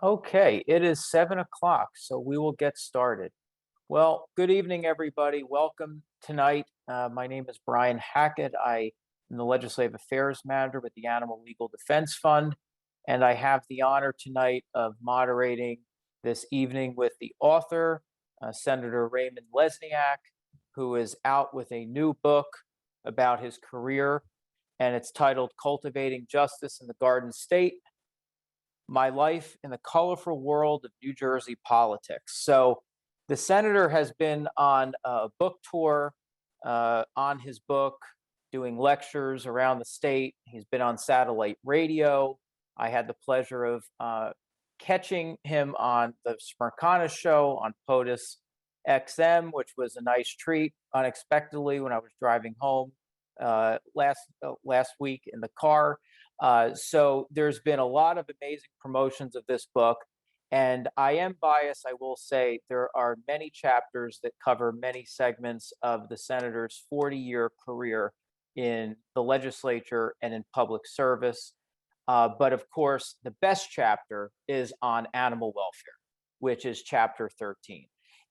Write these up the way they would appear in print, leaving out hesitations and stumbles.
Okay, it is 7 o'clock, so we will get started. Well, good evening, everybody. Welcome tonight. My name is Brian Hackett. I am the Legislative Affairs Manager with the Animal Legal Defense Fund, and I have the honor tonight of moderating this evening with the author, Senator Raymond Lesniak, who is out with a new book about his career, and it's titled Cultivating Justice in the Garden State: My Life in the Colorful World of New Jersey Politics. So the senator has been on a book tour on his book, doing lectures around the state. He's been on satellite radio. I had the pleasure of catching him on the Smirkana show on POTUS XM, which was a nice treat unexpectedly when I was driving home last week in the car. So there's been a lot of amazing promotions of this book. And I am biased, I will say there are many chapters that cover many segments of the senator's 40-year career in the legislature and in public service. But of course, the best chapter is on animal welfare, which is chapter 13.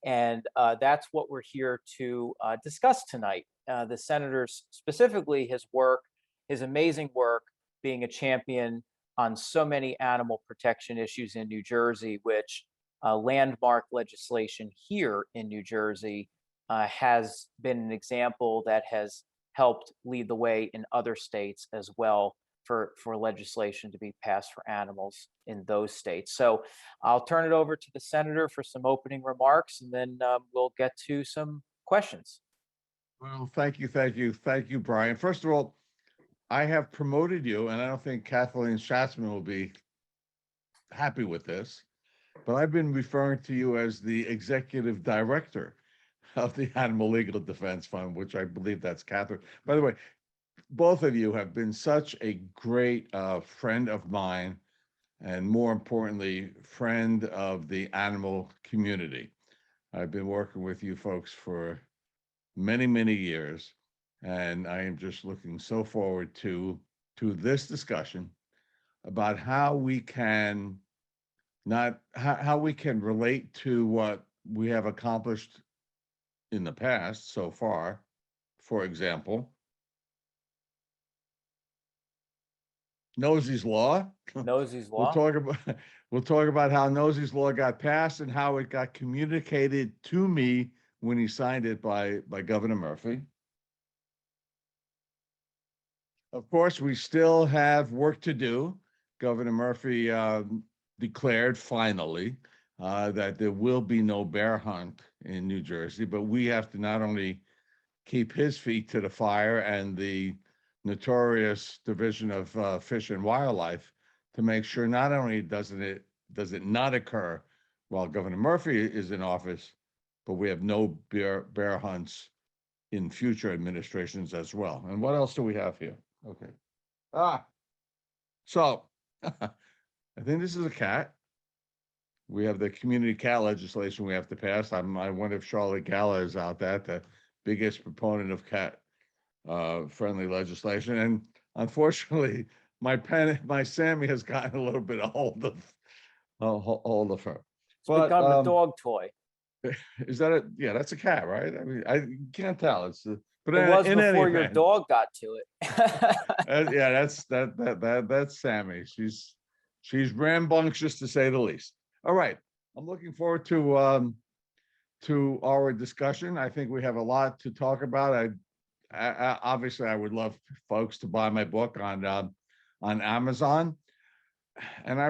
And that's what we're here to discuss tonight. The senator's, specifically his work, his amazing work being a champion on so many animal protection issues in New Jersey, which landmark legislation here in New Jersey has been an example that has helped lead the way in other states as well for legislation to be passed for animals in those states. So I'll turn it over to the senator for some opening remarks, and then we'll get to some questions. Well, thank you, Brian. First of all, I have promoted you, and I don't think Kathleen Schatzman will be happy with this, but I've been referring to you as the executive director of the Animal Legal Defense Fund, which I believe that's Catherine. By the way, both of you have been such a great friend of mine, and more importantly, friend of the animal community. I've been working with you folks for many, many years, and I am just looking so forward to this discussion about how we can how we can relate to what we have accomplished in the past so far. For example, Nosey's Law. Nosey's We'll Law. talk about how Nosey's Law got passed and how it got communicated to me when he signed it by Governor Murphy. Of course, we still have work to do. Governor Murphy declared finally that there will be no bear hunt in New Jersey, but we have to not only keep his feet to the fire and the notorious Division of Fish and Wildlife to make sure not only does it not occur while Governor Murphy is in office, but we have no bear hunts in future administrations as well. And what else do we have here? Okay. So I think this is a cat. We have the community cat legislation we have to pass. I wonder if Charlotte Gala is out there, the biggest proponent of cat friendly legislation. And unfortunately, my Sammy has gotten a little bit of hold of her. It's become a dog toy. Is that yeah, that's a cat, right? I mean, I can't tell. But It was in before any your event, dog got to it. yeah, that's Sammy. She's rambunctious to say the least. All right, I'm looking forward to our discussion. I think we have a lot to talk about. Obviously I would love folks to buy my book on Amazon. And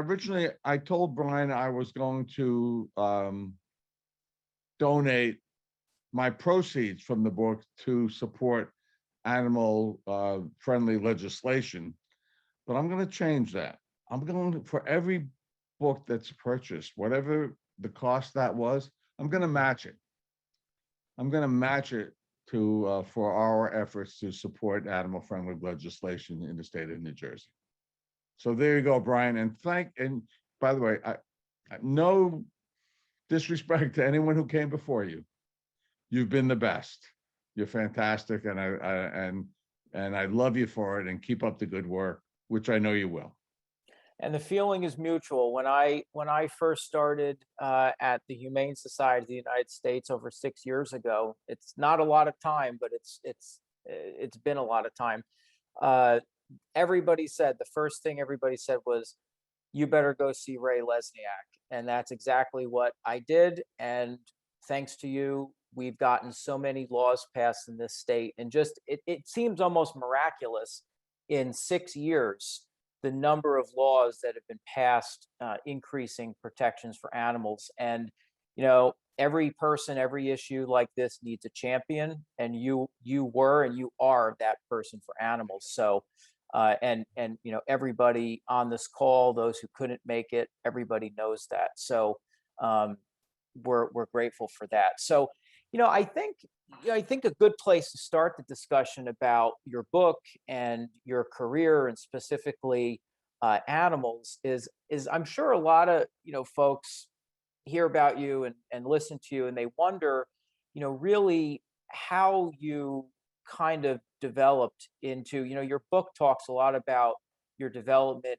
I told Brian I was going to donate my proceeds from the book to support animal friendly legislation, but I'm going to change that. I'm going to, for every book that's purchased, whatever the cost that was, I'm going to match it. I'm going to match it to for our efforts to support animal friendly legislation in the state of New Jersey. So there you go, Brian. And by the way, I no disrespect to anyone who came before you. You've been the best. You're fantastic, and I love you for it. And keep up the good work, which I know you will. And the feeling is mutual. When I first started at the Humane Society of the United States over 6 years ago, it's not a lot of time, but it's been a lot of time. Uh, Everybody said the first thing everybody said was, "You better go see Ray Lesniak," and that's exactly what I did. And thanks to you, we've gotten so many laws passed in this state, and just it seems almost miraculous in 6 years the number of laws that have been passed increasing protections for animals. And every person, every issue like this needs a champion, and you were and you are that person for animals. So and everybody on this call, those who couldn't make it, everybody knows that. So um, we're grateful for that. So I think a good place to start the discussion about your book and your career, and specifically animals, is I'm sure a lot of folks hear about you and listen to you, and they wonder, really how you kind of developed into, your book talks a lot about your development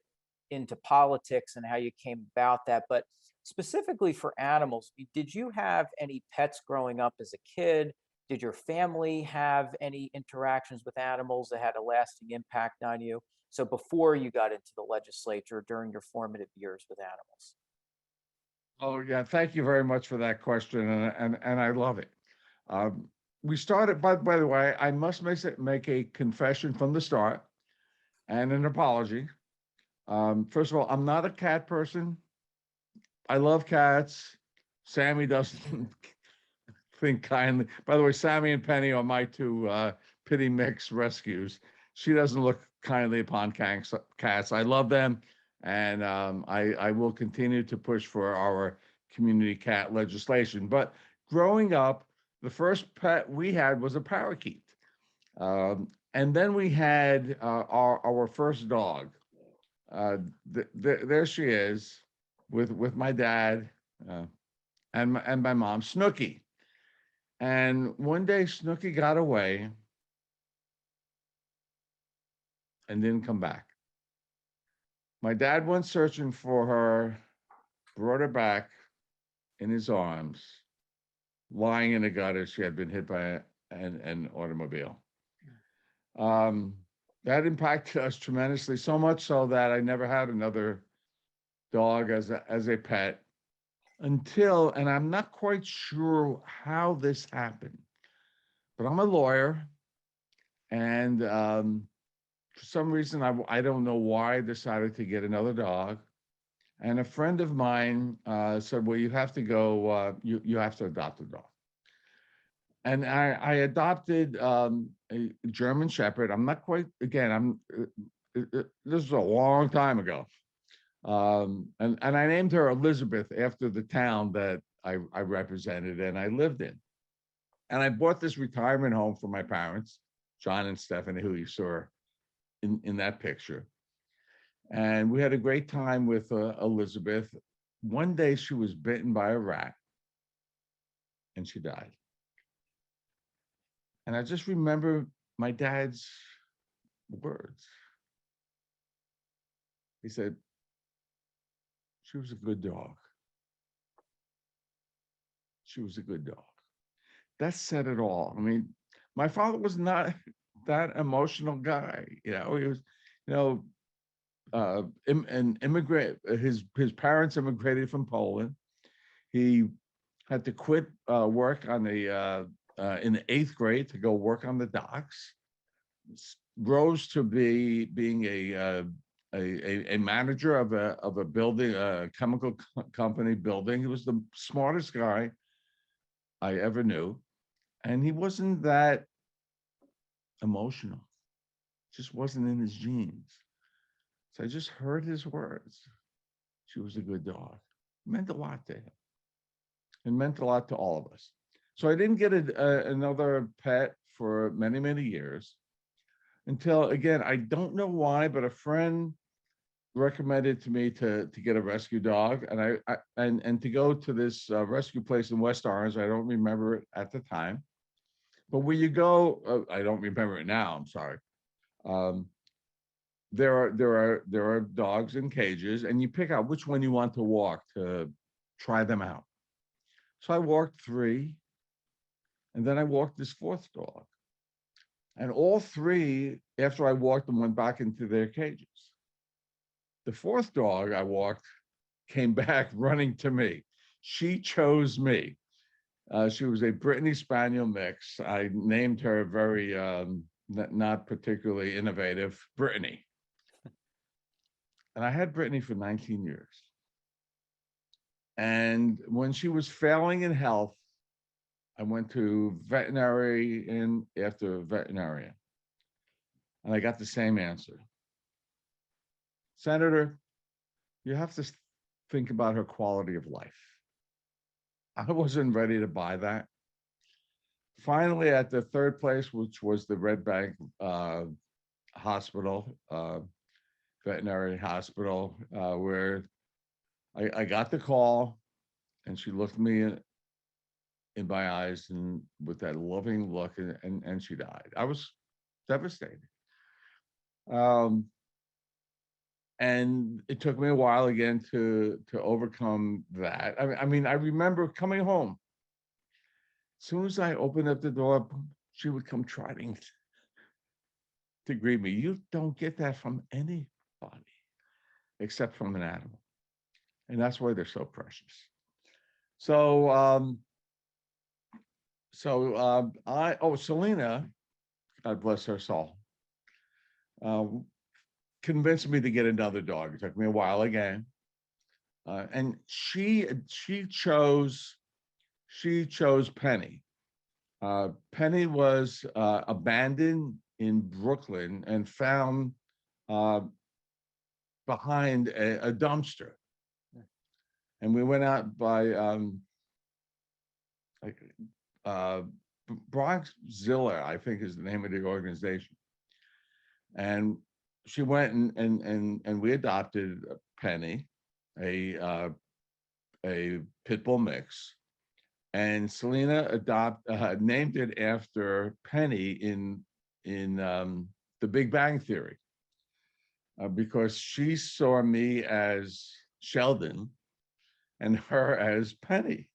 into politics and how you came about that. But specifically for animals, did you have any pets growing up as a kid? Did your family have any interactions with animals that had a lasting impact on you? So before you got into the legislature, during your formative years with animals. Oh, yeah. Thank you very much for that question. And I love it. Um, we started, by the way, I must make a confession from the start and an apology. First of all, I'm not a cat person. I love cats. Sammy doesn't think kindly. By the way, Sammy and Penny are my two pity mix rescues. She doesn't look kindly upon cats. I love them, and I will continue to push for our community cat legislation. But growing up, the first pet we had was a parakeet, and then we had our first dog. There she is, with my dad and my mom, Snooky. And one day Snooky got away and didn't come back. My dad went searching for her, brought her back in his arms, lying in a gutter. She had been hit by an automobile. Um, that impacted us tremendously, so much so that I never had another dog as a pet until, and I'm not quite sure how this happened, but I'm a lawyer, and for some reason, I don't know why I decided to get another dog. And a friend of mine said, "Well, you have to go. You have to adopt a dog." And I adopted a German Shepherd. I'm not quite. Again, this is a long time ago. And I named her Elizabeth after the town that I represented and I lived in. And I bought this retirement home for my parents, John and Stephanie, who you saw in that picture. And we had a great time with Elizabeth. One day she was bitten by a rat and she died. And I just remember my dad's words. He said, "She was a good dog. She was a good dog." That said it all. I mean, my father was not that emotional guy. He was, you know, an immigrant. His parents immigrated from Poland. He had to quit work on the in the 8th grade to go work on the docks. Rose to being a manager of a building, a chemical company building. He was the smartest guy I ever knew, and he wasn't that emotional. Just wasn't in his genes. So I just heard his words. She was a good dog. It meant a lot to him. It meant a lot to all of us. So I didn't get another pet for many, many years until, again, I don't know why, but a friend recommended to me to get a rescue dog, and and to go to this rescue place in West Orange. I don't remember it at the time, but where you go, I don't remember it now. I'm sorry. Um, there are dogs in cages, and you pick out which one you want to walk to try them out. So I walked three, and then I walked this fourth dog. And all three, after I walked them, went back into their cages. The fourth dog I walked came back running to me. She chose me. She was a Brittany Spaniel mix. I named her very not particularly innovative, Brittany. And I had Brittany for 19 years. And when she was failing in health, I went to veterinarian after veterinarian. And I got the same answer. Senator, you have to think about her quality of life. I wasn't ready to buy that. Finally, at the third place, which was the Red Bank Hospital, veterinary hospital, where I got the call, and she looked me in my eyes and with that loving look, and she died. I was devastated. And it took me a while again to overcome that. I mean, I remember coming home. As soon as I opened up the door, she would come trotting to greet me. You don't get that from anybody except from an animal. And that's why they're so precious. So, Selena, God bless her soul, convinced me to get another dog. It took me a while again. And she chose Penny. Penny was abandoned in Brooklyn and found behind a dumpster. And we went out by Bronx Zilla, I think is the name of the organization. And she went and we adopted Penny, a pit bull mix. And Selena named it after Penny in The Big Bang Theory, because she saw me as Sheldon and her as Penny.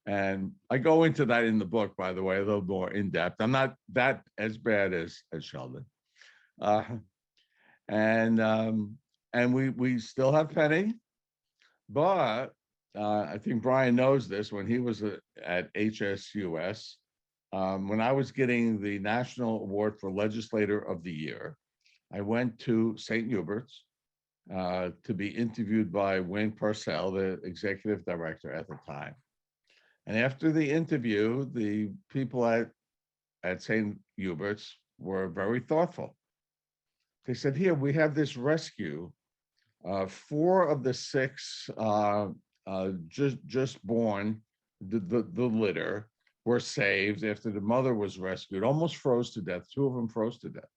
And I go into that in the book, by the way, a little more in depth. I'm not that as bad as Sheldon. And we still have Penny, but I think Brian knows this. When he was at HSUS, when I was getting the National Award for Legislator of the Year, I went to St. Hubert's to be interviewed by Wayne Purcell, the executive director at the time. And after the interview, the people at St. Hubert's were very thoughtful. They said, here, we have this rescue. 4 of the 6 just born, the litter, were saved after the mother was rescued, almost froze to death. 2 of them froze to death.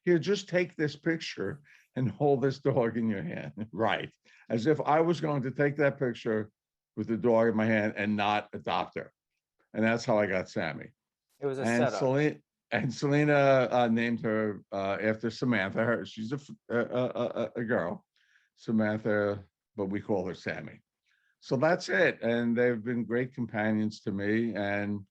Here, just take this picture and hold this dog in your hand. Right. As if I was going to take that picture with the dog in my hand and not adopt her. And that's how I got Sammy. It was a setup. Selena named her after Samantha. She's a girl, Samantha, but we call her Sammy. So that's it. And they've been great companions to me. And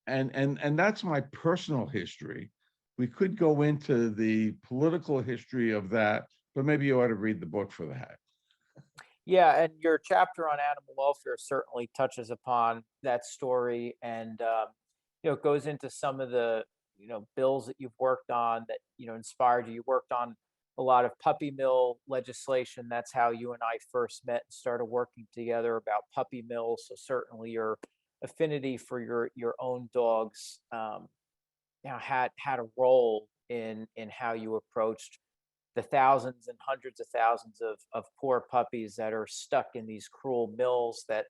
that's my personal history. We could go into the political history of that, but maybe you ought to read the book for that. Yeah, and your chapter on animal welfare certainly touches upon that story, and it goes into some of the bills that you've worked on that inspired you. You worked on a lot of puppy mill legislation. That's how you and I first met and started working together about puppy mills. So certainly your affinity for your own dogs had a role in how you approached the thousands and hundreds of thousands of poor puppies that are stuck in these cruel mills that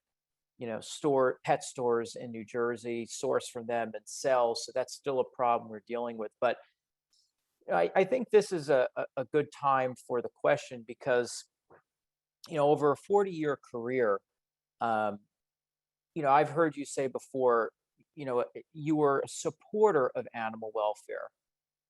pet stores in New Jersey source from them and sell. So that's still a problem we're dealing with. But I think this is a good time for the question, because over a 40-year career, I've heard you say before, you were a supporter of animal welfare.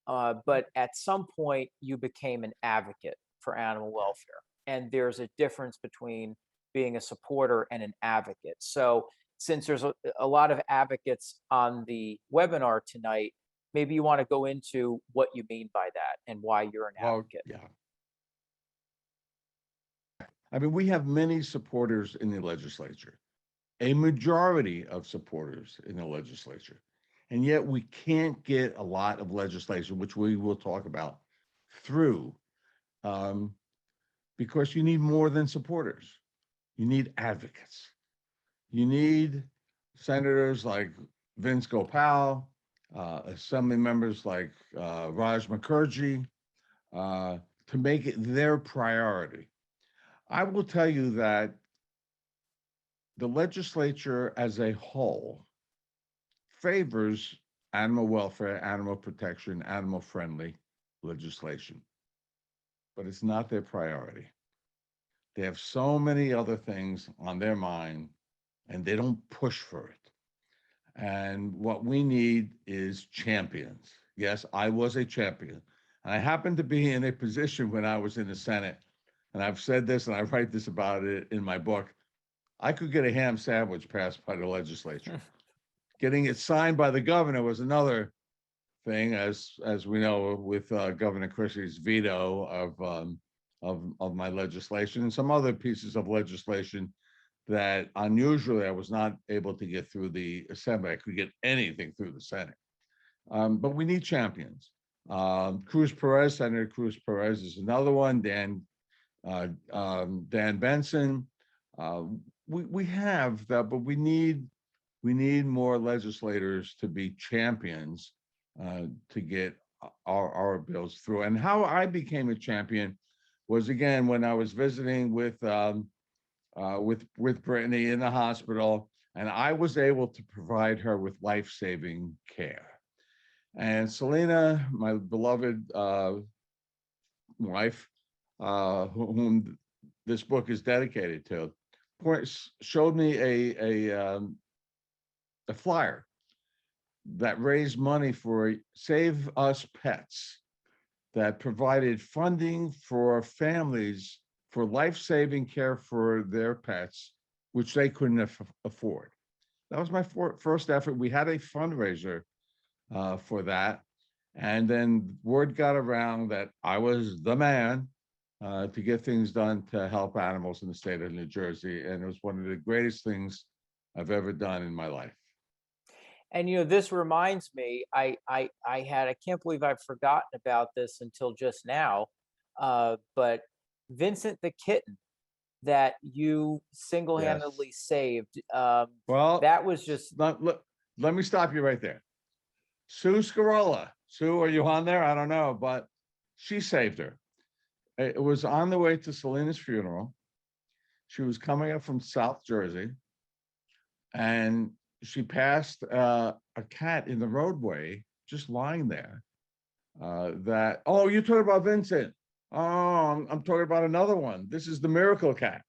but at some point you became an advocate for animal welfare. And there's a difference between being a supporter and an advocate. So since there's a lot of advocates on the webinar tonight, maybe you want to go into what you mean by that and why you're an Well, advocate. yeah. I mean, we have many supporters in the legislature, a majority of supporters in the legislature, and yet we can't get a lot of legislation, which we will talk about, through, um, because you need more than supporters. You need advocates. You need senators like Vince Gopal, assembly members like Raj Mukherjee, to make it their priority. I will tell you that the legislature as a whole favors animal welfare, animal protection, animal friendly legislation, but it's not their priority. They have so many other things on their mind and they don't push for it. And what we need is champions. Yes, I was a champion. And I happened to be in a position when I was in the Senate, and I've said this and I write this about it in my book. I could get a ham sandwich passed by the legislature. Getting it signed by the governor was another thing, as we know, with Governor Christie's veto of my legislation and some other pieces of legislation that unusually I was not able to get through the Assembly. I could get anything through the Senate. But we need champions. Cruz Perez, Senator Cruz Perez is another one. Dan Benson. We have that, but we need more legislators to be champions to get our bills through. And how I became a champion was, again, when I was visiting with Brittany in the hospital, and I was able to provide her with life-saving care. And Selena, my beloved wife, whom this book is dedicated to, showed me a flyer that raised money for Save Us Pets, that provided funding for families for life-saving care for their pets, which they couldn't afford. That was my first effort. We had a fundraiser for that. And then word got around that I was the man to get things done to help animals in the state of New Jersey. And it was one of the greatest things I've ever done in my life. And this reminds me, I can't believe I've forgotten about this until just now. But Vincent the kitten that you single-handedly saved, well, that was just. Let me stop you right there. Sue Scarola. Sue, are you on there? I don't know, but she saved her. It was on the way to Selena's funeral. She was coming up from South Jersey, and she passed a cat in the roadway, just lying there. Oh, you're talking about Vincent. Oh, I'm talking about another one. This is the miracle cat.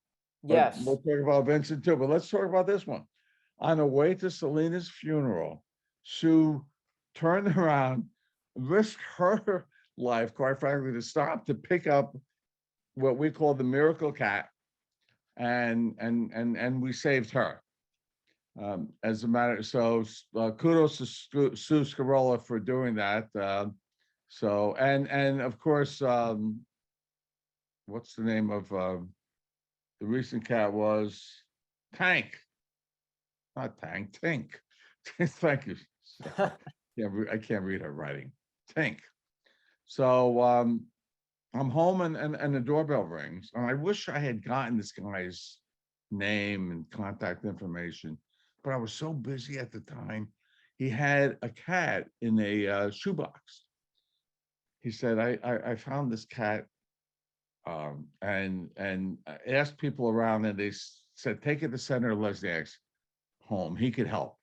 Yes. But we'll talk about Vincent too, but let's talk about this one. On the way to Selena's funeral, Sue turned around, risked her life, quite frankly, to stop to pick up what we call the miracle cat, and we saved her. As a matter, so kudos to Sue Scarola for doing that. So and of course, what's the name of the recent cat was Tank, not Tank, Tink. Thank you. I can't read her writing. Tink. So I'm home and the doorbell rings, and I wish I had gotten this guy's name and contact information, but I was so busy at the time. He had a cat in a shoebox. He said, I found this cat, and I asked people around, and they said, take it to Senator Lesniak's home. He could help.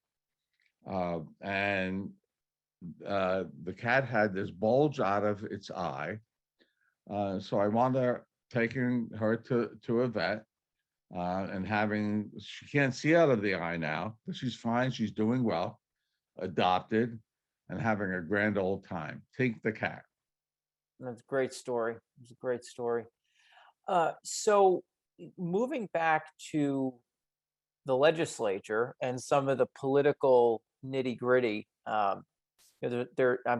And the cat had this bulge out of its eye. So I wound up taking her to a vet, and she can't see out of the eye now, but she's fine. She's doing well. Adopted. and having a grand old time. Take the cat. That's a great story. It's a great story. So moving back to the legislature and some of the political nitty gritty, I'm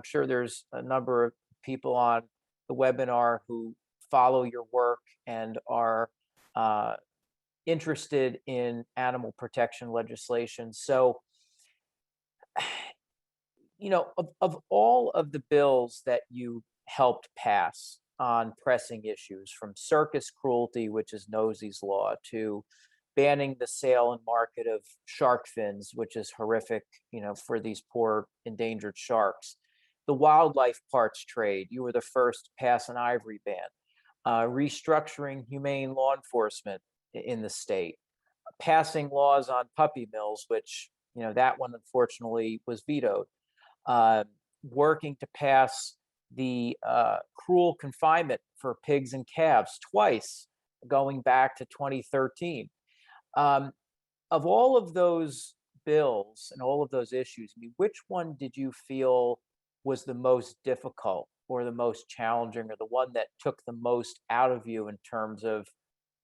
sure there's a number of people on the webinar who follow your work and are uh, interested in animal protection legislation. So, of all of the bills that you helped pass on pressing issues, from circus cruelty, which is Nosey's Law, to banning the sale and market of shark fins, which is horrific, for these poor endangered sharks, the wildlife parts trade, you were the first to pass an ivory ban, restructuring humane law enforcement in the state, passing laws on puppy mills, which, that one unfortunately was vetoed, uh, working to pass the cruel confinement for pigs and calves twice, going back to 2013. Um, of all of those bills and all of those issues, I mean, which one did you feel was the most difficult or the most challenging or the one that took the most out of you in terms of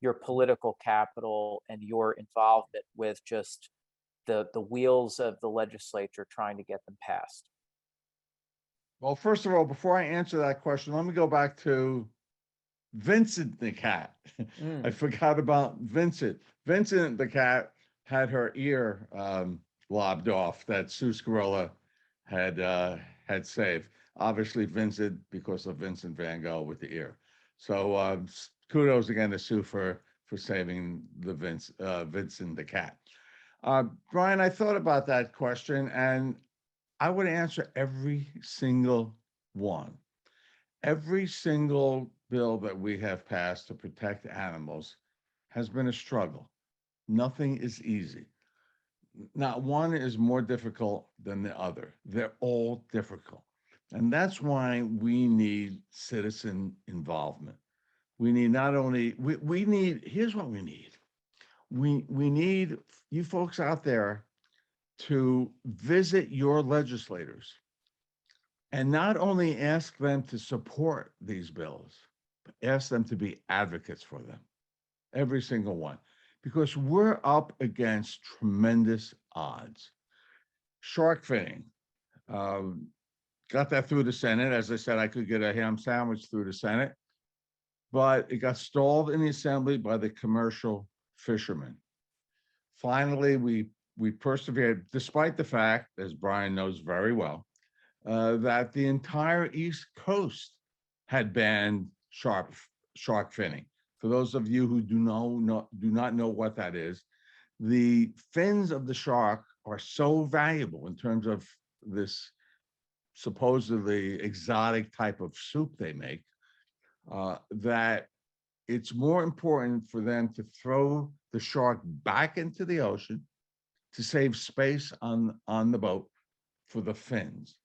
your political capital and your involvement with just the wheels of the legislature trying to get them passed? Well, first of all, before I answer that question, let me go back to Vincent the cat. I Mm, forgot about Vincent. Vincent the cat had her ear lobbed off that Sue Scarella had saved. Obviously, Vincent, because of Vincent Van Gogh with the ear. So kudos again to Sue for saving the Vincent the cat. Brian, I thought about that question, and I would answer every single one. Every single bill that we have passed to protect animals has been a struggle. Nothing is easy. Not one is more difficult than the other. They're all difficult. And that's why we need citizen involvement. We need not only, we need, here's what we need. We need you folks out there to visit your legislators and not only ask them to support these bills, but ask them to be advocates for them, every single one, because we're up against tremendous odds. Shark finning, um, got that through the Senate. As I said, I could get a ham sandwich through the Senate, but it got stalled in the Assembly by the commercial fishermen. Finally, we persevered, despite the fact, as Brian knows very well, that the entire East Coast had banned shark finning. For those of you who do not know what that is, the fins of the shark are so valuable in terms of this supposedly exotic type of soup they make, that it's more important for them to throw the shark back into the ocean to save space on the boat for the fins.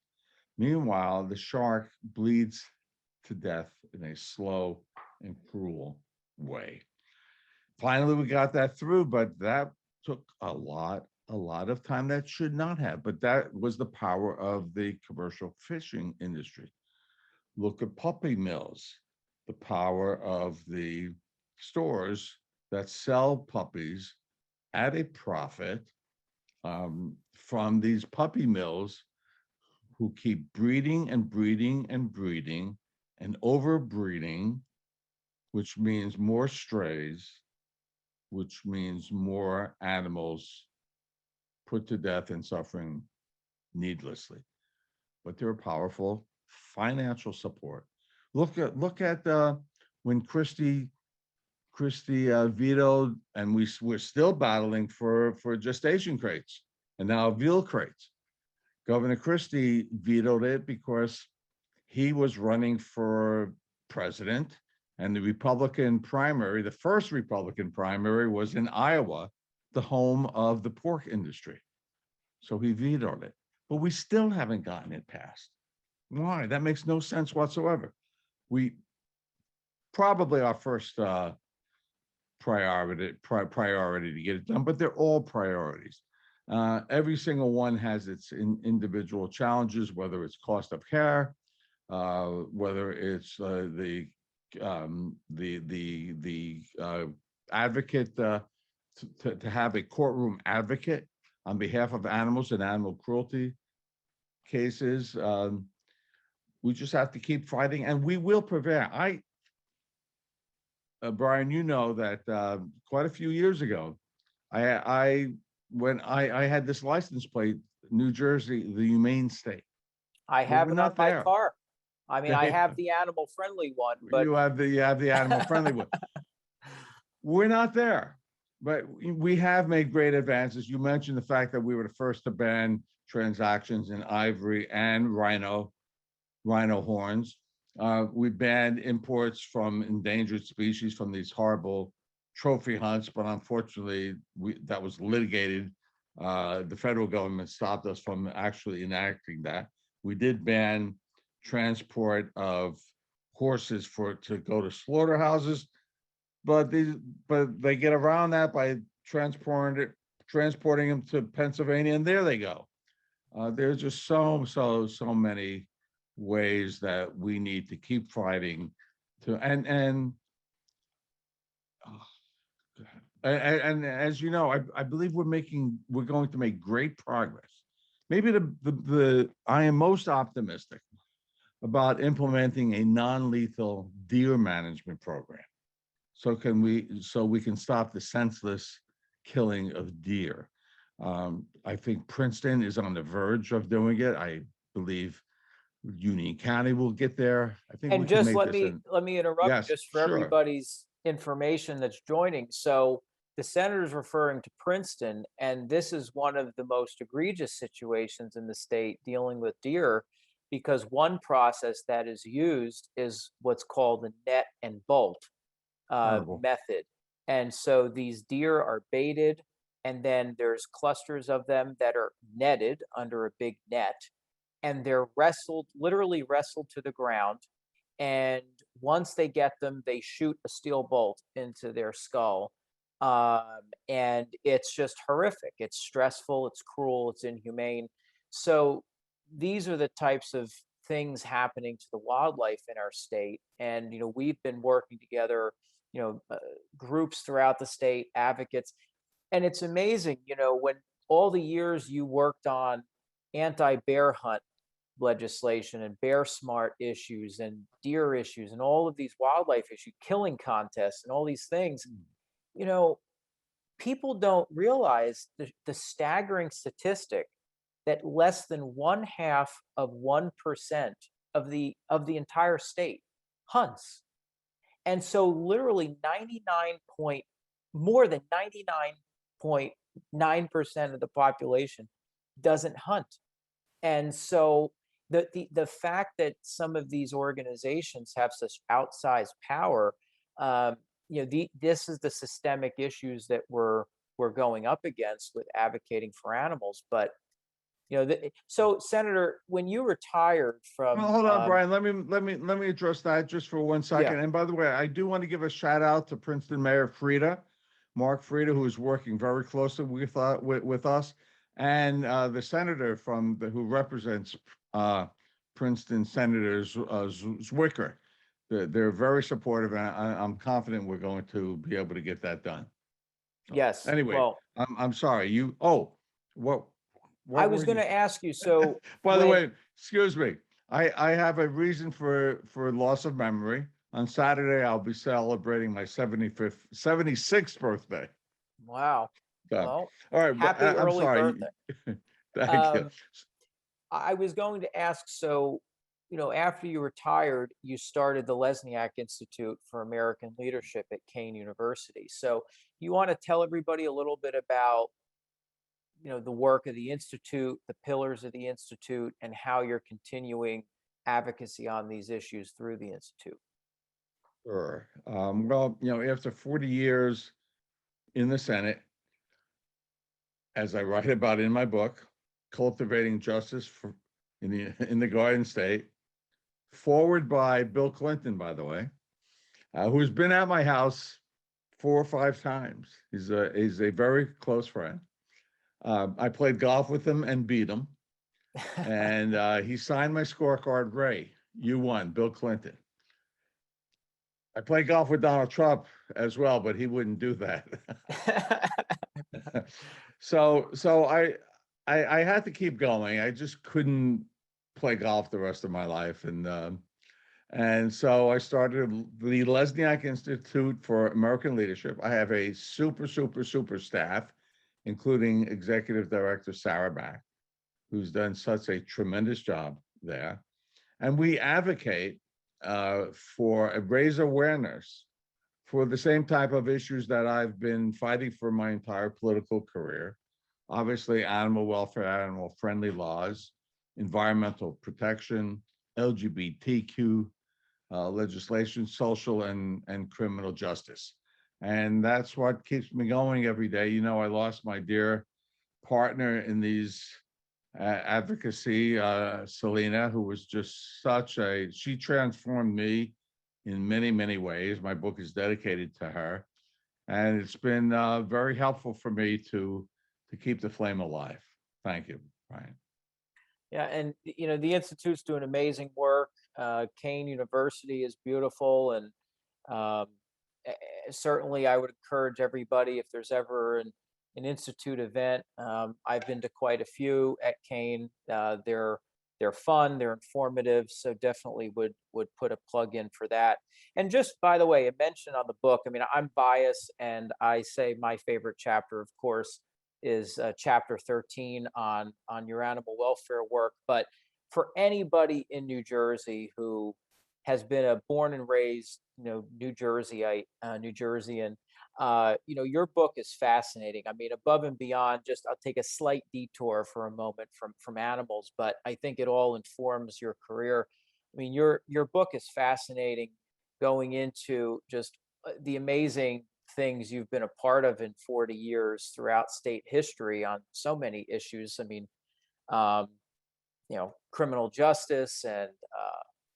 Meanwhile, the shark bleeds to death in a slow and cruel way. Finally, we got that through, but that took a lot of time. That should not have, but that was the power of the commercial fishing industry. Look at puppy mills, the power of the stores that sell puppies at a profit, from these puppy mills who keep breeding and breeding and breeding and overbreeding, which means more strays, which means more animals put to death and suffering needlessly. But they're powerful financial support. Look at when Christie vetoed, and we're still battling for gestation crates and now veal crates. Governor Christie vetoed it because he was running for president, and the Republican primary, the first Republican primary, was in Iowa, the home of the pork industry. So he vetoed it. But we still haven't gotten it passed. Why? That makes no sense whatsoever. We probably our first priority to get it done, but they're all priorities. Every single one has its individual challenges, whether it's cost of care, whether it's advocate, to have a courtroom advocate on behalf of animals and animal cruelty cases. We just have to keep fighting, and we will prevail. Brian, you know that quite a few years ago, when I had this license plate, New Jersey, the humane state. I Well, have we're it on not my there. car. I mean, I have the animal friendly one, but You have the animal friendly one. We're not there, but we have made great advances. You mentioned the fact that we were the first to ban transactions in ivory and rhino horns. We banned imports from endangered species from these horrible trophy hunts, but unfortunately, that was litigated. The federal government stopped us from actually enacting that. We did ban transport of horses to go to slaughterhouses, but they get around that by transporting them to Pennsylvania, and there they go. There's just so many ways that we need to keep fighting to and as you know, I believe we're going to make great progress. Maybe I am most optimistic about implementing a non-lethal deer management program. So we can stop the senseless killing of deer. I think Princeton is on the verge of doing it. I believe Union County will get there. I think we and can just make this let me interrupt yes, just for sure. everybody's information that's joining. So the senator's referring to Princeton, and this is one of the most egregious situations in the state dealing with deer, because one process that is used is what's called the net and bolt Horrible. method. And so these deer are baited, and then there's clusters of them that are netted under a big net, and they're literally wrestled to the ground. And once they get them, they shoot a steel bolt into their skull. And it's just horrific. It's stressful, it's cruel, it's inhumane. So these are the types of things happening to the wildlife in our state. And, we've been working together, groups throughout the state, advocates. And it's amazing, when all the years you worked on anti-bear hunt legislation and bear smart issues and deer issues and all of these wildlife issues, killing contests and all these things, you know, people don't realize the staggering statistic that less than 0.5% of the entire state hunts. And so literally more than 99.9% of the population doesn't hunt. And so the fact that some of these organizations have such outsized power, this is the systemic issues that we're going up against with advocating for animals. But so Senator, when you retired from, Well, hold on, Brian. Let me address that just for 1 second. Yeah. And by the way, I do want to give a shout out to Princeton Mayor Mark Frieda, who is working very closely with us, and the senator who represents Princeton, Senator Zwicker. They're very supportive, and I'm confident we're going to be able to get that done. So, yes. anyway, Well, I'm sorry. What I was going to ask you. So, by the way, excuse me. I have a reason for loss of memory. On Saturday, I'll be celebrating my 76th birthday. Wow. So, Well, all right, happy I'm early sorry. birthday. Thank you. I was going to ask, so, after you retired, you started the Lesniak Institute for American Leadership at Kane University. So you want to tell everybody a little bit about, the work of the Institute, the pillars of the Institute, and how you're continuing advocacy on these issues through the Institute. Sure. Well, after 40 years in the Senate, as I write about in my book, Cultivating Justice in the Garden State, forward by Bill Clinton, by the way, who's been at my house 4 or 5 times. He's a very close friend. I played golf with him and beat him. And he signed my scorecard, Ray, you won, Bill Clinton. I played golf with Donald Trump as well, but he wouldn't do that. So I had to keep going. I just couldn't play golf the rest of my life. And so I started the Lesniak Institute for American Leadership. I have a super staff, including Executive Director Sarah Back, who's done such a tremendous job there. And we advocate raise awareness for the same type of issues that I've been fighting for my entire political career. Obviously, animal welfare, animal friendly laws, environmental protection, LGBTQ legislation, social and criminal justice. And that's what keeps me going every day. You know, I lost my dear partner in these advocacy, Selena, who was just she transformed me in many ways. My book is dedicated to her. And it's been very helpful for me to keep the flame alive. Thank you, Brian. Yeah, and you know, the Institute's doing amazing work. Kane University is beautiful, and um, certainly I would encourage everybody, if there's ever an Institute event. I've been to quite a few at Kane. They're fun, they're informative, so definitely would put a plug in for that. And just by the way, a mention on the book. I mean, I'm biased, and I say my favorite chapter, of course, is chapter 13 on your animal welfare work. But for anybody in New Jersey who has been a born and raised, you know, New Jerseyite, New Jerseyan, you know, your book is fascinating. I mean, above and beyond, just I'll take a slight detour for a moment from animals, but I think it all informs your career. I mean, your book is fascinating, going into just the amazing things you've been a part of in 40 years throughout state history on so many issues. I mean, um, you know, criminal justice and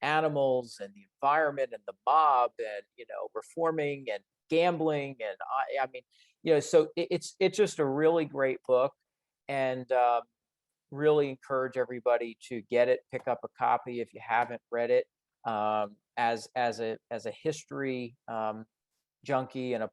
animals and the environment and the mob, and you know, reforming and gambling, and I mean, you know, so it's just a really great book, and really encourage everybody to get it, pick up a copy if you haven't read it. As a history junkie and a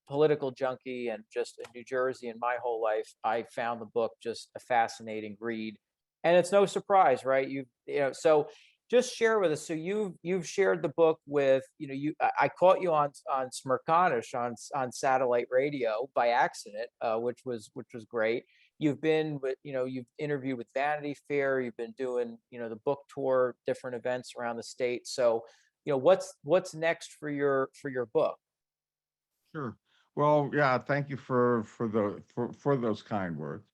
political junkie and just in New Jersey in my whole life, I found the book just a fascinating read. And it's no surprise, right? You know, so just share with us. So you've shared the book with, you know, I caught you on Smirconish on satellite radio by accident, which was great. You've been with, you know, you've interviewed with Vanity Fair, you've been doing, you know, the book tour, different events around the state. So, you know, what's next for your book? Sure. Well, yeah, thank you for those kind words.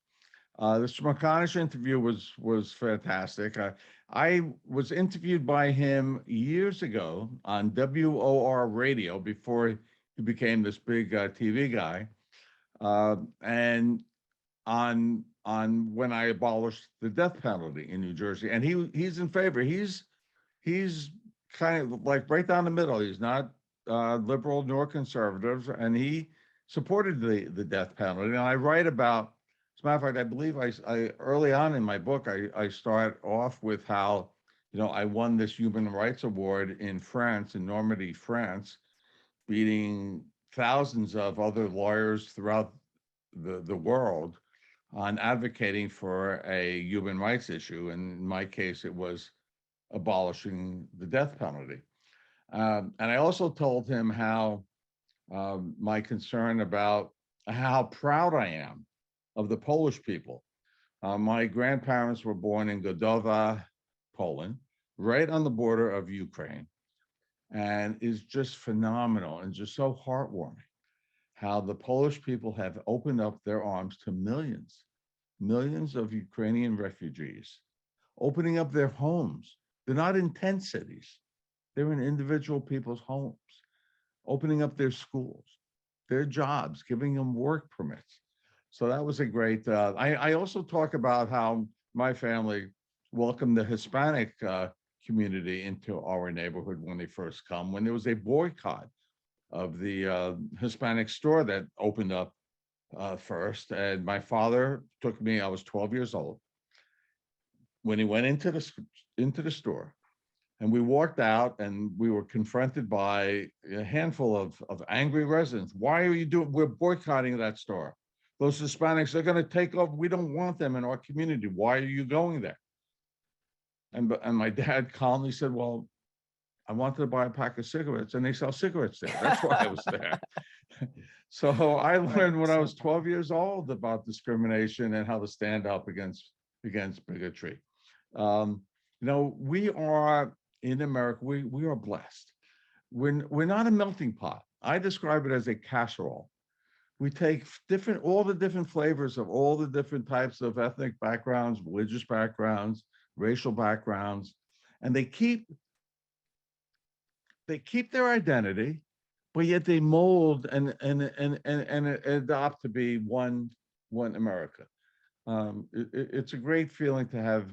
The Smirconish interview was fantastic. I was interviewed by him years ago on WOR radio before he became this big TV guy, and on when I abolished the death penalty in New Jersey, and he's in favor. He's kind of like right down the middle. He's not liberal nor conservative, and he supported the death penalty. And I write about, as a matter of fact, I believe I early on in my book, I start off with how, you know, I won this human rights award in France, in Normandy, France, beating thousands of other lawyers throughout the world on advocating for a human rights issue. And in my case, it was abolishing the death penalty. And I also told him how my concern about how proud I am of the Polish people. My grandparents were born in Godowa, Poland, right on the border of Ukraine, and is just phenomenal and just so heartwarming how the Polish people have opened up their arms to millions of Ukrainian refugees, opening up their homes. They're not in tent cities. They're in individual people's homes, opening up their schools, their jobs, giving them work permits. So that was a great. I also talk about how my family welcomed the Hispanic community into our neighborhood when they first come, when there was a boycott of the Hispanic store that opened up first, and my father took me. I was 12 years old when he went into the store, and we walked out, and we were confronted by a handful of angry residents. Why are you doing? We're boycotting that store. Those Hispanics are going to take over. We don't want them in our community. Why are you going there? And my dad calmly said, "Well, I wanted to buy a pack of cigarettes, and they sell cigarettes there. That's why I was there." So I Right. learned when I So was 12 years old about discrimination and how to stand up against bigotry. Um, we are in America. We are blessed. We're not a melting pot. I describe it as a casserole. We take all the different flavors of all the different types of ethnic backgrounds, religious backgrounds, racial backgrounds, and they keep their identity, but yet they mold and adopt to be one America. It's a great feeling to have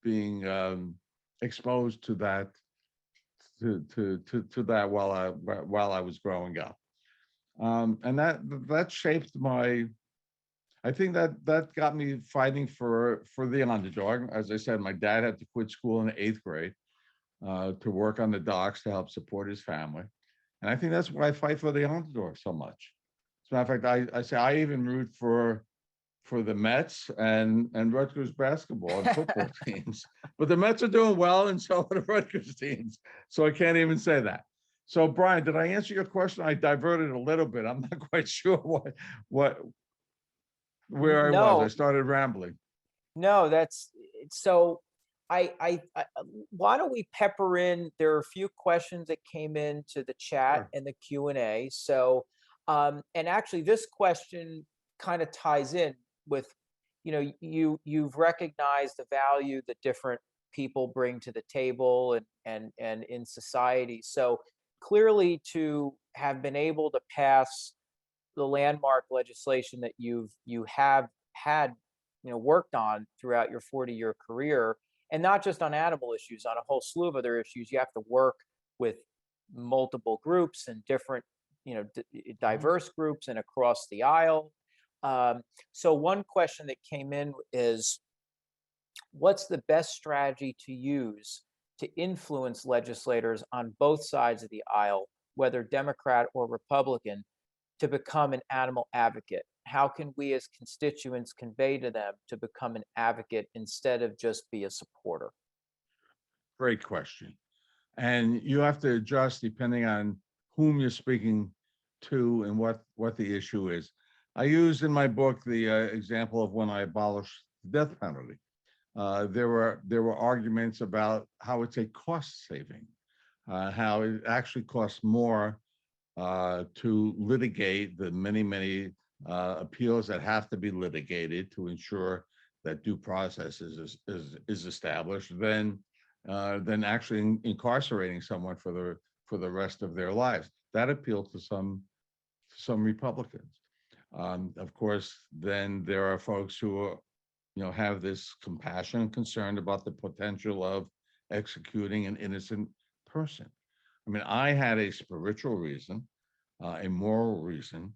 being exposed to that to that while I was growing up, and that shaped my. I think that got me fighting for the underdog. As I said, my dad had to quit school in the 8th grade to work on the docks to help support his family. And I think that's why I fight for the underdog so much. As a matter of fact, I say I even root for the Mets and Rutgers basketball and football teams. But the Mets are doing well, and so are the Rutgers teams. So I can't even say that. So Brian, did I answer your question? I diverted a little bit. I'm not quite sure what where I was. I no, started rambling. no, that's so. I why don't we pepper in? There are a few questions that came into the chat Sure. and the Q&A. So, and actually, this question kind of ties in with, you've recognized the value that different people bring to the table and in society. So clearly, to have been able to pass the landmark legislation that you have had, worked on throughout your 40-year career, and not just on animal issues, on a whole slew of other issues. You have to work with multiple groups and different, Mhm. diverse groups and across the aisle. So one question that came in is, what's the best strategy to use to influence legislators on both sides of the aisle, whether Democrat or Republican, to become an animal advocate? How can we as constituents convey to them to become an advocate instead of just be a supporter? Great question. And you have to adjust depending on whom you're speaking to and what the issue is. I use in my book the example of when I abolished the death penalty. There were arguments about how it's a cost saving, how it actually costs more to litigate the many appeals that have to be litigated to ensure that due process is established than actually incarcerating someone for the rest of their lives. That appealed to some Republicans. Of course, then there are folks who are, have this compassion and concern about the potential of executing an innocent person. I mean, I had a spiritual reason, a moral reason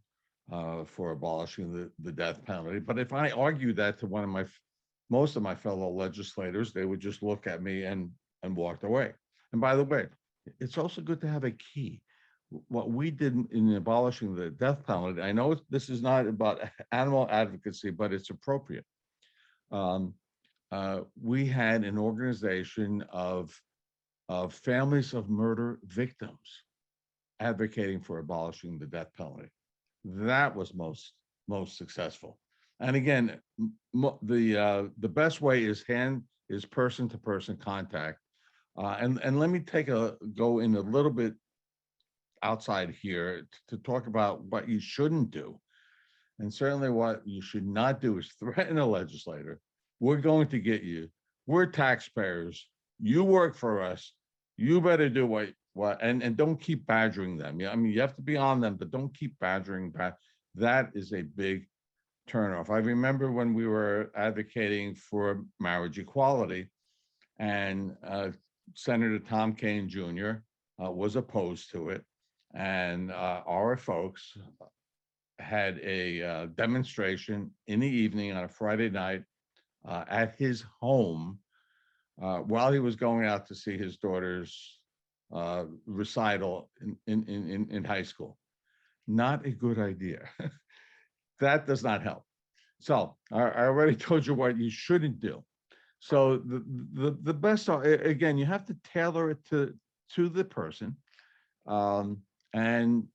for abolishing the death penalty. But if I argued that to most of my fellow legislators, they would just look at me and walked away. And by the way, it's also good to have a key. What we did in abolishing the death penalty, I know this is not about animal advocacy, but it's appropriate. Um, we had an organization of families of murder victims advocating for abolishing the death penalty. That was most successful. And again, the best way is person to person contact. And let me go in a little bit outside here to talk about what you shouldn't do. And certainly what you should not do is threaten a legislator. We're going to get you. We're taxpayers. You work for us. You better do and don't keep badgering them. Yeah, I mean, you have to be on them, but don't keep badgering back. That is a big turnoff. I remember when we were advocating for marriage equality, and Senator Tom Kaine Jr. Was opposed to it, and our folks had a demonstration in the evening on a Friday night at his home while he was going out to see his daughter's recital in high school. Not a good idea. That does not help. So I already told you what you shouldn't do. So the best again, you have to tailor it to the person, um, and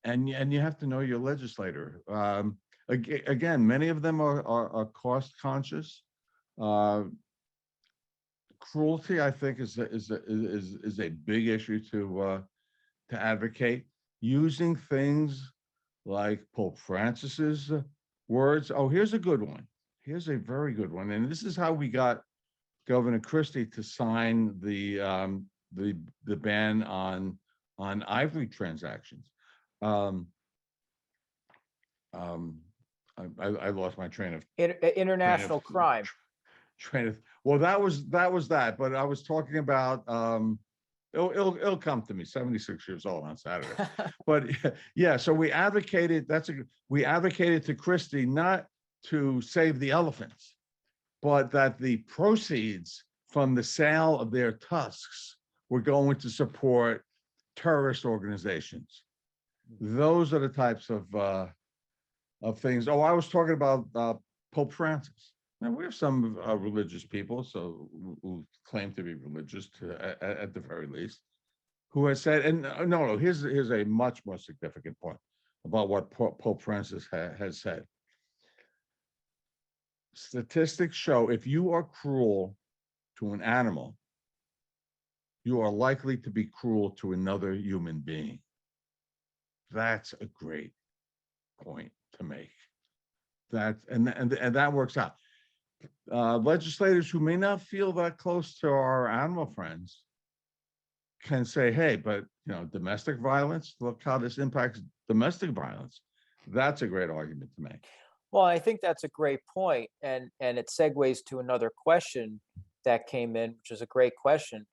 you have to know your legislator. Again, many of them are cost conscious. Uh, Cruelty, I think, is a big issue to advocate. Using things like Pope Francis's words. Oh, here's a good one. Here's a very good one, and this is how we got Governor Christie to sign the ban on ivory transactions. Um, um, I lost my International crime. train of. Well, that was that, but I was talking about. It'll come to me. 76 years old on Saturday, but yeah. So we advocated. We advocated to Christie not to save the elephants, but that the proceeds from the sale of their tusks were going to support terrorist organizations. Those are the types of things. Oh, I was talking about Pope Francis. Now we have some religious people, so who claim to be religious at the very least, who has said, and no, here's a much more significant point about what Pope Francis has said. Statistics show if you are cruel to an animal, you are likely to be cruel to another human being. That's a great point to make. And that works out. Legislators who may not feel that close to our animal friends can say, hey, but domestic violence, look how this impacts domestic violence. That's a great argument to make. Well, I think that's a great point, and it segues to another question that came in, which is a great question.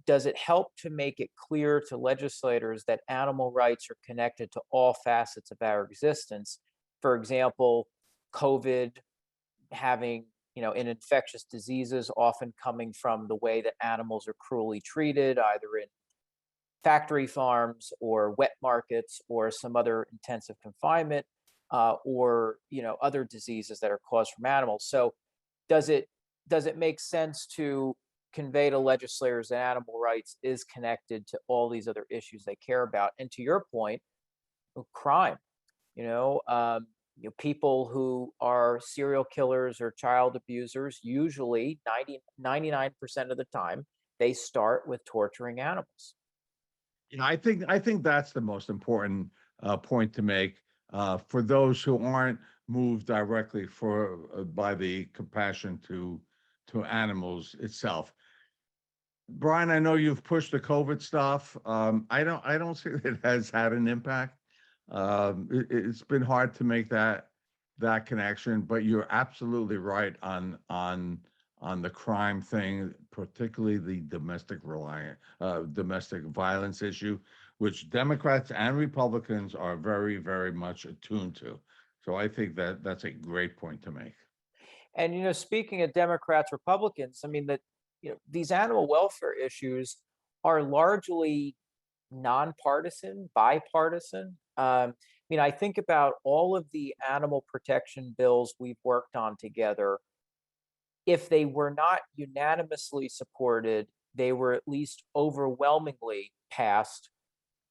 Does it help to make it clear to legislators that animal rights are connected to all facets of our existence? For example, COVID having, in infectious diseases often coming from the way that animals are cruelly treated, either in factory farms or wet markets or some other intensive confinement, or other diseases that are caused from animals. So does it make sense to convey to legislators that animal rights is connected to all these other issues they care about? And to your point, crime, people who are serial killers or child abusers, usually 99% of the time, they start with torturing animals. I think that's the most important point to make for those who aren't moved directly by the compassion to animals itself. Brian, I know you've pushed the COVID stuff. I don't see that it has had an impact. It's been hard to make that connection, but you're absolutely right on the crime thing, particularly the domestic violence issue, which Democrats and Republicans are very, very much attuned to. So I think that's a great point to make. And speaking of Democrats, Republicans, I mean that these animal welfare issues are largely nonpartisan, bipartisan. I think about all of the animal protection bills we've worked on together. If they were not unanimously supported, they were at least overwhelmingly passed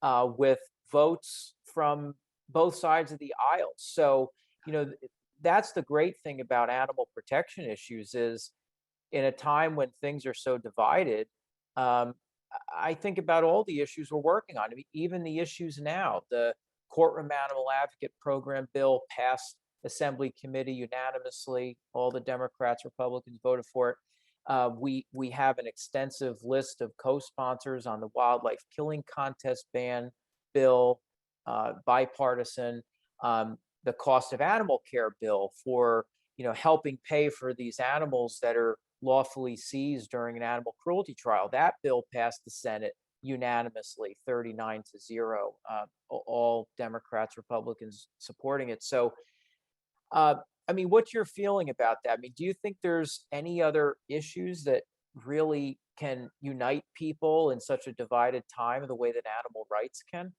with votes from both sides of the aisle. So, that's the great thing about animal protection issues is in a time when things are so divided, I think about all the issues we're working on. I mean, even the issues now, the courtroom animal advocate program bill passed Assembly committee unanimously. All the Democrats, Republicans voted for it. We have an extensive list of co-sponsors on the wildlife killing contest ban bill, bipartisan. The cost of animal care bill for helping pay for these animals that are lawfully seized during an animal cruelty trial. That bill passed the Senate unanimously, 39-0, all Democrats, Republicans supporting it. So, uh, I mean, what's your feeling about that? I mean, do you think there's any other issues that really can unite people in such a divided time the way that animal rights can?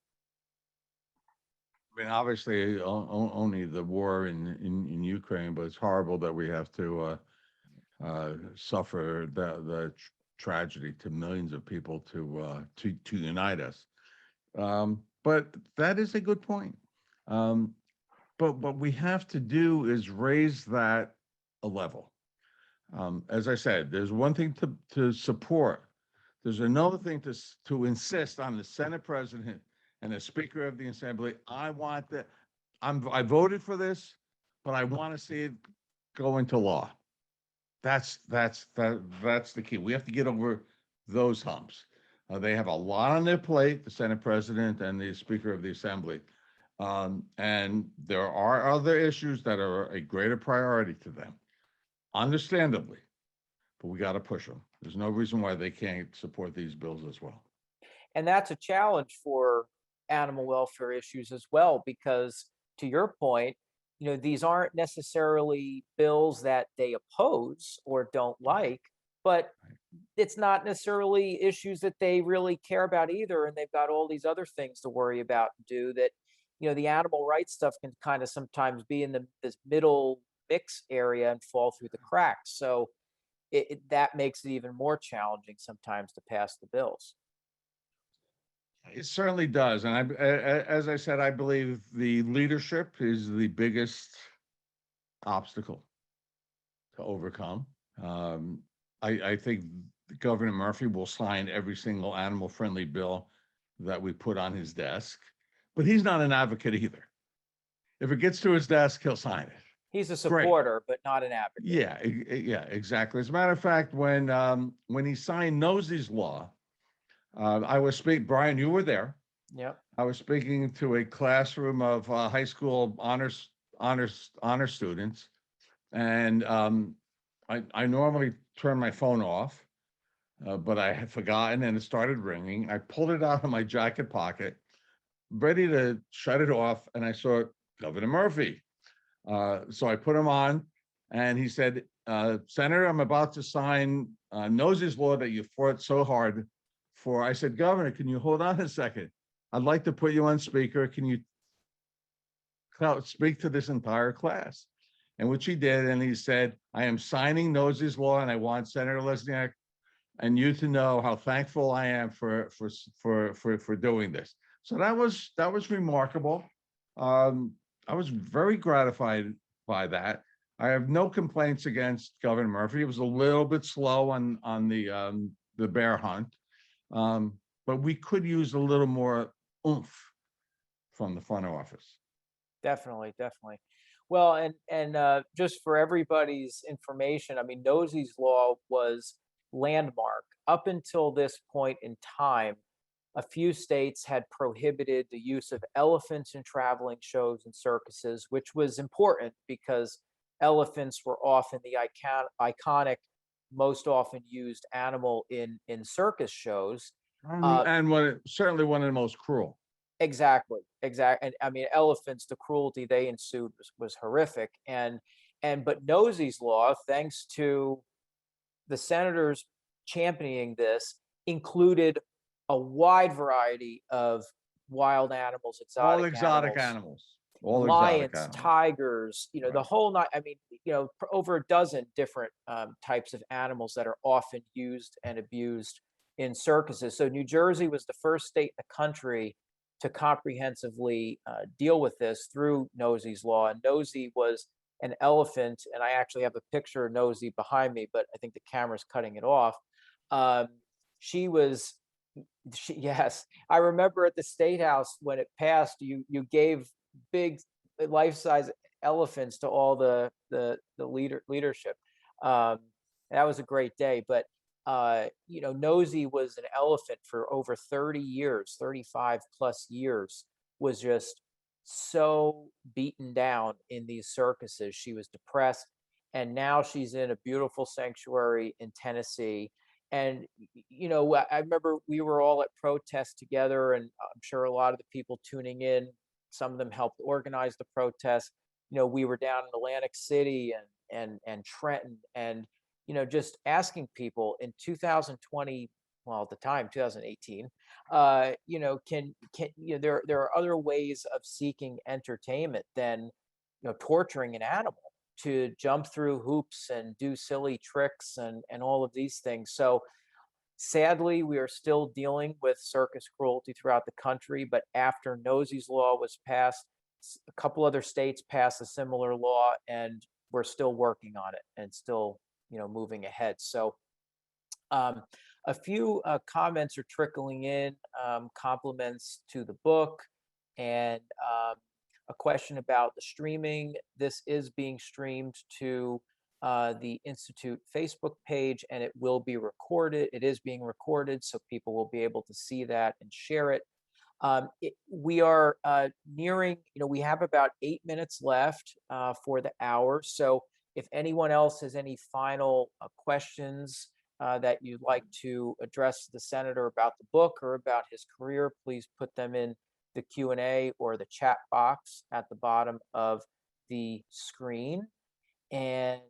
I mean, obviously, only the war in Ukraine, but it's horrible that we have to suffer tragedy to millions of people to unite us. But that is a good point. Um, but what we have to do is raise that a level. As I said, there's one thing to support. There's another thing to insist on the Senate president and the Speaker of the Assembly. I want that. I voted for this, but I want to see it go into law. That's the key. We have to get over those humps. They have a lot on their plate, the Senate president and the Speaker of the Assembly. And there are other issues that are a greater priority to them, understandably, but we got to push them. There's no reason why they can't support these bills as well. And that's a challenge for animal welfare issues as well, because to your point, these aren't necessarily bills that they oppose or don't like, but it's not necessarily issues that they really care about either. And they've got all these other things to worry about and do that, the animal rights stuff can kind of sometimes be in this middle mix area and fall through the cracks. So that makes it even more challenging sometimes to pass the bills. It certainly does. And as I said, I believe the leadership is the biggest obstacle to overcome. Um, I think Governor Murphy will sign every single animal friendly bill that we put on his desk, but he's not an advocate either. If it gets to his desk, he'll sign it. He's a Great. supporter, but not an advocate. Yeah, exactly. As a matter of fact, when he signed Nosey's law, I was speaking. Brian, you were there. Yep. I was speaking to a classroom of high school honor students, and I normally turn my phone off, but I had forgotten, and it started ringing. I pulled it out of my jacket pocket, ready to shut it off, and I saw Governor Murphy. So I put him on, and he said, Senator, I'm about to sign Nosey's law that you fought so hard for. I said, Governor, can you hold on a second? I'd like to put you on speaker. Can you speak to this entire class? And which he did, and he said, I am signing Nosey's law, and I want Senator Lesniak and you to know how thankful I am for doing this. So that was remarkable. I was very gratified by that. I have no complaints against Governor Murphy. It was a little bit slow on the bear hunt, but we could use a little more oomph from the front office. Definitely, definitely. Well, and just for everybody's information, I mean, Nosey's law was landmark. Up until this point in time, a few states had prohibited the use of elephants in traveling shows and circuses, which was important because elephants were often the iconic, most often used animal in circus shows. And certainly one of the most cruel. Exactly. And I mean, elephants, the cruelty they ensued was horrific. But Nosey's law, thanks to the senators championing this, included a wide variety of wild animals, All exotic exotic animals. All lions, exotic animals. tigers, Right. the whole night. I mean, over a dozen different types of animals that are often used and abused in circuses. So New Jersey was the first state in the country to comprehensively deal with this through Nosey's law. And Nosey was an elephant, and I actually have a picture of Nosey behind me, but I think the camera's cutting it off. Um, she was, yes, I remember at the State House when it passed, you gave big life-size elephants to all the leadership. That was a great day, but Nosey was an elephant for over 30 years, 35 plus years, was just so beaten down in these circuses. She was depressed, and now she's in a beautiful sanctuary in Tennessee. And, I remember we were all at protests together, and I'm sure a lot of the people tuning in, some of them helped organize the protest. We were down in Atlantic City and Trenton, and, just asking people in 2020, well, at the time, 2018, there are other ways of seeking entertainment than, torturing an animal to jump through hoops and do silly tricks and all of these things. So sadly, we are still dealing with circus cruelty throughout the country, but after Nosey's law was passed, a couple other states passed a similar law, and we're still working on it and still, moving ahead. So um, a few comments are trickling in, compliments to the book, and a question about the streaming. This is being streamed to the Institute Facebook page, and it will be recorded. It is being recorded, so people will be able to see that and share it. We are nearing, we have about 8 minutes left for the hour. So if anyone else has any final questions that you'd like to address the senator about the book or about his career, please put them in the Q&A or the chat box at the bottom of the screen. And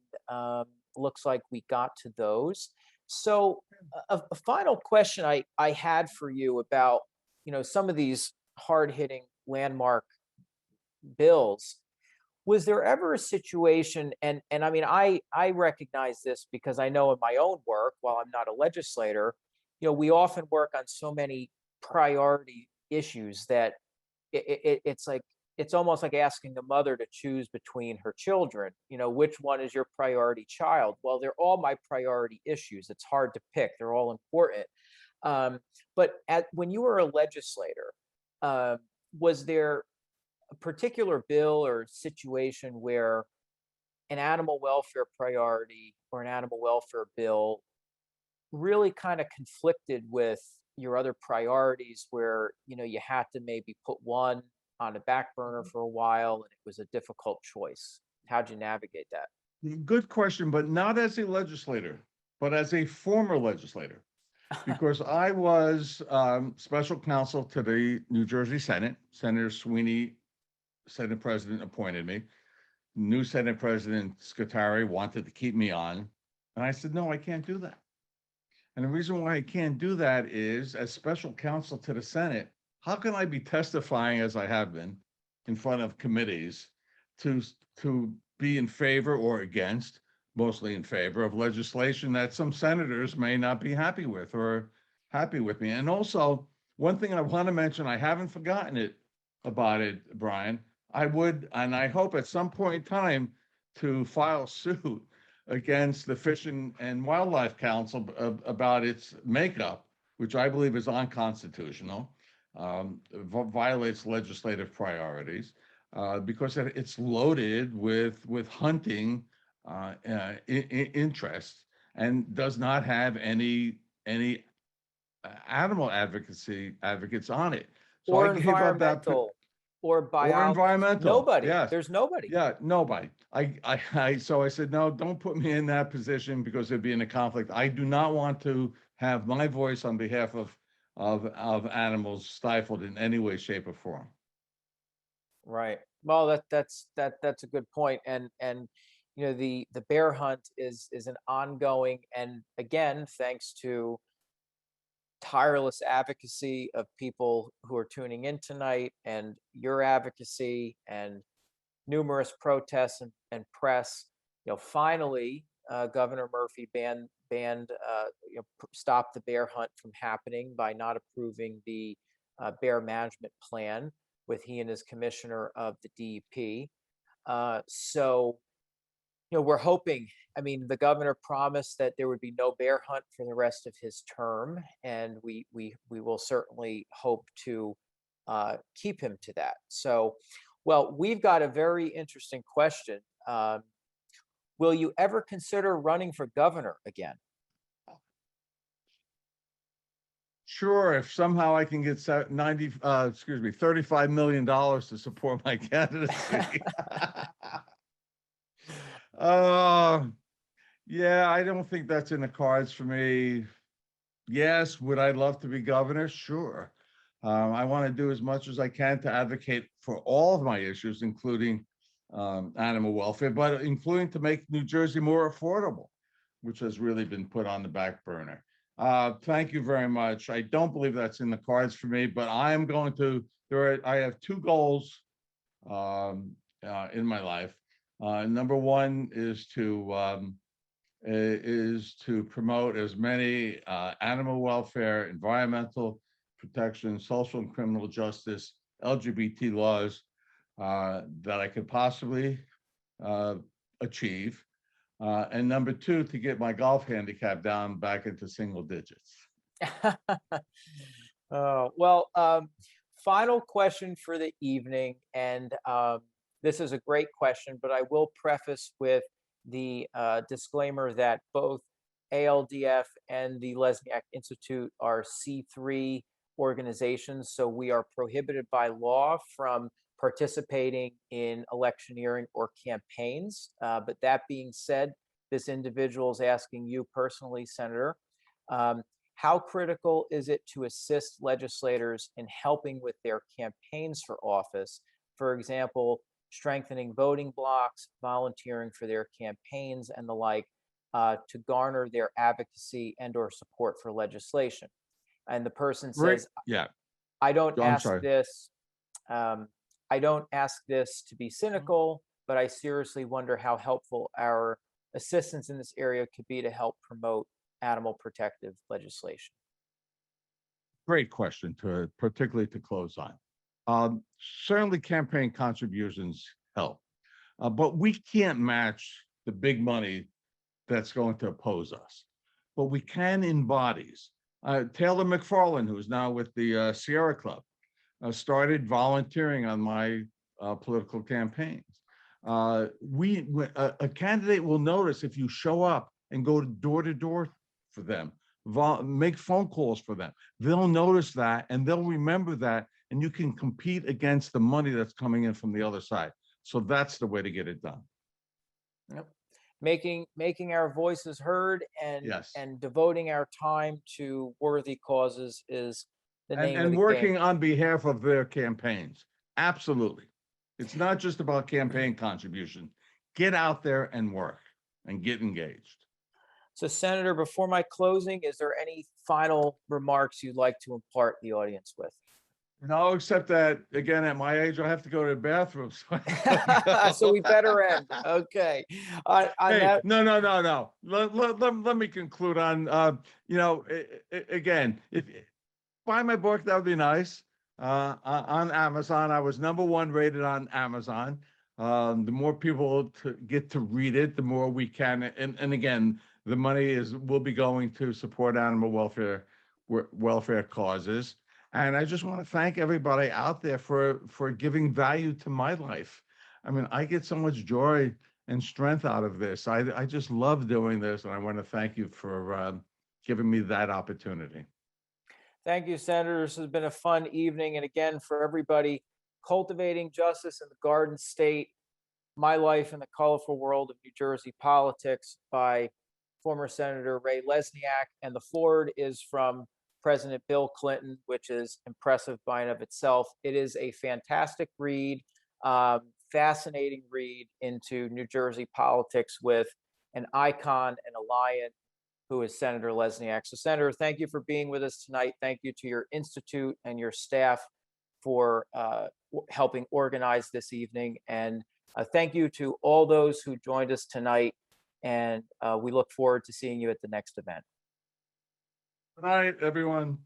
looks like we got to those. So a final question I had for you about, some of these hard-hitting landmark bills. Was there ever a situation, and I mean, I recognize this because I know in my own work, while I'm not a legislator, we often work on so many priority issues that it's like, it's almost like asking a mother to choose between her children. Which one is your priority child? Well, they're all my priority issues. It's hard to pick. They're all important. But when you were a legislator, was there a particular bill or situation where an animal welfare priority or an animal welfare bill really kind of conflicted with your other priorities, where you had to maybe put one on a back burner for a while and it was a difficult choice? How'd you navigate that? Good question, but not as a legislator, but as a former legislator, because I was special counsel to the New Jersey Senate. Senator Sweeney, Senate President, appointed me. New Senate President Scutari wanted to keep me on. And I said, no, I can't do that. And the reason why I can't do that is, as special counsel to the Senate, how can I be testifying, as I have been, in front of committees to be in favor or against, mostly in favor, of legislation that some senators may not be happy with or happy with me? And also, one thing I want to mention, I haven't forgotten it about it, Brian. I would, and I hope at some point in time, to file suit against the Fish and Wildlife Council about its makeup, which I believe is unconstitutional, violates legislative priorities, because it's loaded with hunting interests and does not have any animal advocates on it. So Or I gave up that. environmental or Or biology? environmental, Nobody. yes. There's nobody. Yeah, nobody. So I said, no, don't put me in that position because it'd be in a conflict. I do not want to have my voice on behalf of animals stifled in any way, shape, or form. Right. Well, that's a good point. And the bear hunt is an ongoing, and again, thanks to tireless advocacy of people who are tuning in tonight, and your advocacy and numerous protests and press, finally, Governor Murphy stopped the bear hunt from happening by not approving the bear management plan with he and his commissioner of the DEP. So we're hoping, I mean, the governor promised that there would be no bear hunt for the rest of his term, and we will certainly hope to keep him to that. So, well, we've got a very interesting question. Will you ever consider running for governor again? Sure, if somehow I can get $35 million to support my candidacy. Yeah, I don't think that's in the cards for me. Yes. Would I love to be governor? Sure. I want to do as much as I can to advocate for all of my issues, including animal welfare, but including to make New Jersey more affordable, which has really been put on the back burner. Thank you very much. I don't believe that's in the cards for me, but I'm going to. I have two goals in my life. Number one is to promote as many animal welfare, environmental protection, social and criminal justice, LGBT laws that I could possibly uh, achieve. And number two, to get my golf handicap down back into single digits. Well, final question for the evening, and this is a great question, but I will preface with the disclaimer that both ALDF and the Lesniak Institute are C3 organizations, so we are prohibited by law from participating in electioneering or campaigns. But that being said, this individual is asking you personally, Senator, um, how critical is it to assist legislators in helping with their campaigns for office? For example, strengthening voting blocks, volunteering for their campaigns, and the like, to garner their advocacy and/or support for legislation. And the person Great. says, Yeah. I don't I'm ask sorry. this, I don't ask this to be cynical, but I seriously wonder how helpful our assistance in this area could be to help promote animal protective legislation. Great question, particularly to close on. Certainly, campaign contributions help, but we can't match the big money that's going to oppose us. But we can in bodies. Taylor McFarland, who's now with the Sierra Club, started volunteering on my political campaigns. A candidate will notice if you show up and go door to door for them, make phone calls for them. They'll notice that and they'll remember that, and you can compete against the money that's coming in from the other side. So that's the way to get it done. Yep. Making our voices heard and Yes. devoting our time to worthy causes is the name of And the working game. on behalf of their campaigns. Absolutely. It's not just about campaign contribution. Get out there and work and get engaged. So, Senator, before my closing, is there any final remarks you'd like to impart the audience with? No, except that again, at my age, I have to go to the bathroom. So we better end. Okay. On Hey, that, no. Let me conclude on, again, if buy my book, that would be nice. On Amazon, I was #1 rated on Amazon. The more people get to read it, the more we can. And again, the money will be going to support animal welfare causes. And I just want to thank everybody out there for giving value to my life. I mean, I get so much joy and strength out of this. I just love doing this, and I want to thank you for giving me that opportunity. thank you, Senator. This has been a fun evening. And again, for everybody, cultivating justice in the Garden State, My Life in the Colorful World of New Jersey Politics by former Senator Ray Lesniak. And the forward is from President Bill Clinton, which is impressive by and of itself. It is a fantastic read, fascinating read into New Jersey politics with an icon and a lion who is Senator Lesniak. So, Senator, thank you for being with us tonight. Thank you to your institute and your staff for helping organize this evening. And thank you to all those who joined us tonight. And we look forward to seeing you at the next event. Good night, everyone.